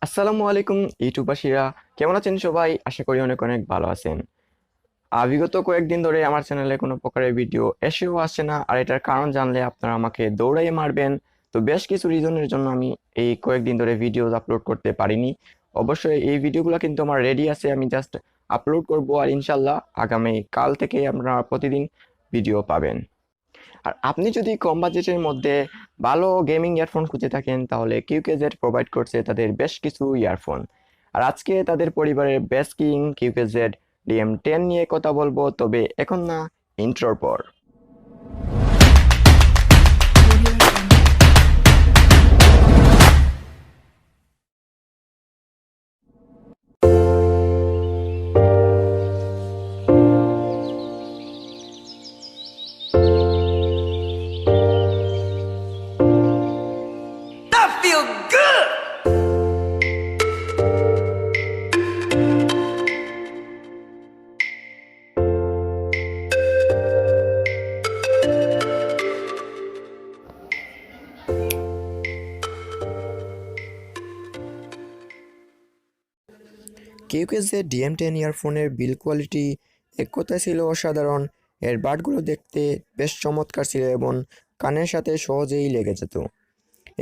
আসসালামু আলাইকুম ইউটিউবাসীরা, কেমন আছেন সবাই? আশা করি অনেক অনেক ভালো আছেন। বিগত কয়েকদিন ধরে আমার চ্যানেলে কোনো প্রকারের ভিডিও এসেও আসছে না, আর এটার কারণ জানলে আপনারা আমাকে দৌড়াই মারবেন। তো বেশ কিছু রিজনের জন্য আমি এই কয়েকদিন ধরে ভিডিও আপলোড করতে পারিনি। অবশ্যই এই ভিডিওগুলো কিন্তু আমার রেডি আছে, আমি জাস্ট আপলোড করব, আর ইনশাল্লাহ আগামী কাল থেকে আপনারা প্রতিদিন ভিডিও পাবেন। আর আপনি যদি কম বাজেটের মধ্যে ভালো গেমিং ইয়ারফোন খুঁজে থাকেন, তাহলে কিউকেজেড প্রোভাইড করছে তাদের বেশ কিছু ইয়ারফোন। আর আজকে তাদের পরিবারের বেস্ট কিং কিউকেজেড DM-10 নিয়ে কথা বলবো, তবে এখন না, ইন্ট্রোর পর। I feel good! QKZ DM-10 ইয়ারফোনের বিল্ড কোয়ালিটি এক কথায় ছিল অসাধারণ। এর বাডগুলো দেখতে বেশ চমৎকার ছিল এবং কানের সাথে সহজেই লেগে যেত।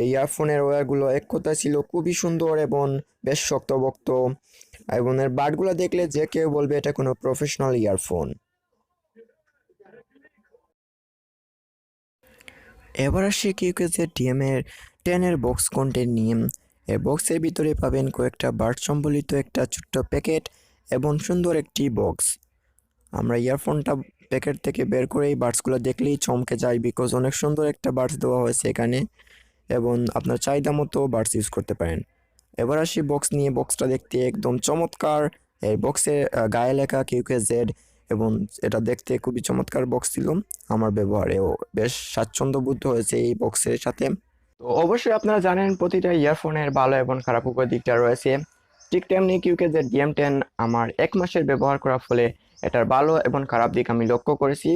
এই ইয়ারফোনের ওয়্যারগুলো এক কথায় ছিল খুবই সুন্দর এবং বেশ শক্তপোক্ত, এবং এর বাডগুলো দেখলে যে কেউ বলবে এটা কোনো প্রফেশনাল ইয়ারফোন। এবার আসি কিউকেজেড DM-10 বক্স কন্টেন্ট নিয়ে। এই বক্সের ভিতরে পাবেন কয়েকটা বাড সম্বলিত একটা ছোট্ট প্যাকেট এবং সুন্দর একটি বক্স। আমরা ইয়ারফোনটা প্যাকেট থেকে বের করে এই বাডসগুলো দেখলেই চমকে যাই, বিকজ অনেক সুন্দর একটা বাডস দেওয়া হয়েছে এখানে, এবং আপনার চাহিদা মতো বাডস ইউজ করতে পারেন। এবার আসি বক্স নিয়ে। বক্সটা দেখতে একদম চমৎকার। এই বক্সের গায়ে লেখা কিউকেজেড, এবং এটা দেখতে খুবই চমৎকার বক্স ছিল। আমার ব্যবহারেও বেশ স্বাচ্ছন্দ্য বোধ হয়েছে এই বক্সের সাথে। তো অবশ্যই আপনারা জানেন প্রতিটা ইয়ারফোনের ভালো এবং খারাপ উভয় দিকটা রয়েছে। ঠিক তেমনি কিউকেজেড DM-10 আমার 1 মাসের ব্যবহার করার ফলে এটার ভালো এবং খারাপ দিক আমি লক্ষ্য করেছি,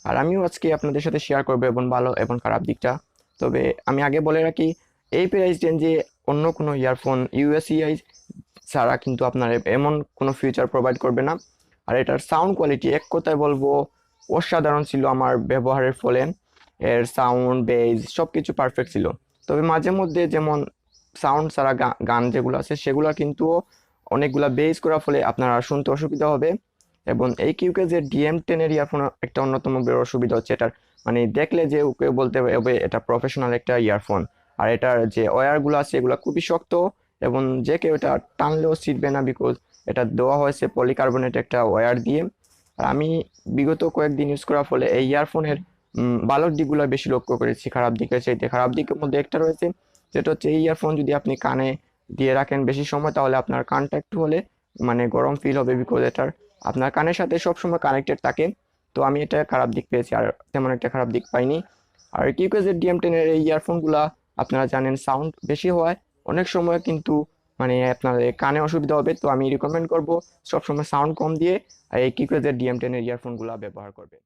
আর আমিও আজকে আপনাদের সাথে শেয়ার করবো এবং ভালো এবং খারাপ দিকটা। তবে আমি আগে বলে রাখি, এই প্রাইস রেঞ্জে অন্য কোনো ইয়ারফোন ইউএসইআই ছাড়া কিন্তু আপনার এমন কোনো ফিচার প্রোভাইড করবে না। আর এটার সাউন্ড কোয়ালিটি এক কথায় বলবো অসাধারণ ছিল আমার ব্যবহারের ফলে। এর সাউন্ড বেজ সব কিছু পারফেক্ট ছিল। তবে মাঝে মধ্যে যেমন সাউন্ড ছাড়া গান যেগুলো আছে সেগুলো কিন্তু অনেকগুলা বেজ করার ফলে আপনারা শুনতে অসুবিধা হবে। এবং এই কিউকেজেড DM-10 ইয়ারফোন একটা অন্যতম বড় অসুবিধা হচ্ছে এটার, মানে দেখলে যে ওকে বলতে হবে এটা প্রফেশনাল একটা ইয়ারফোন। আর এটার যে ওয়্যারগুলো আছে এগুলো খুবই শক্ত, এবং যে কেউ এটা টানলেও ছিঁড়বে না, বিকজ এটা দেওয়া হয়েছে পলিকার্বনেট একটা ওয়্যার দিয়ে। আর আমি বিগত কয়েকদিন ইউজ করার ফলে এই ইয়ারফোনের ভালো দিকগুলো বেশি লক্ষ্য করেছি খারাপ দিকের চাইতে। খারাপ দিকের মধ্যে একটা রয়েছে, যেটা হচ্ছে এই ইয়ারফোন যদি আপনি কানে দিয়ে রাখেন বেশি সময়, তাহলে আপনার কানটা একটু হলে মানে গরম ফিল হবে, বিকজ এটার আপনার কানের সাথে সবসময় কানেক্টেড থাকে। তো আমি এটা খারাপ দিক পেয়েছি, আর তেমন একটা খারাপ দিক পাইনি। আর কিউকেজেড DM-10 এই ইয়ারফোনগুলা আপনারা জানেন সাউন্ড বেশি হয় অনেক সময়, কিন্তু মানে আপনার কানে অসুবিধা হবে। তো আমি রিকমেন্ড করব সবসময় সাউন্ড কম দিয়ে এই কিউকেজেড DM-10 ইয়ারফোনগুলা ব্যবহার করবে।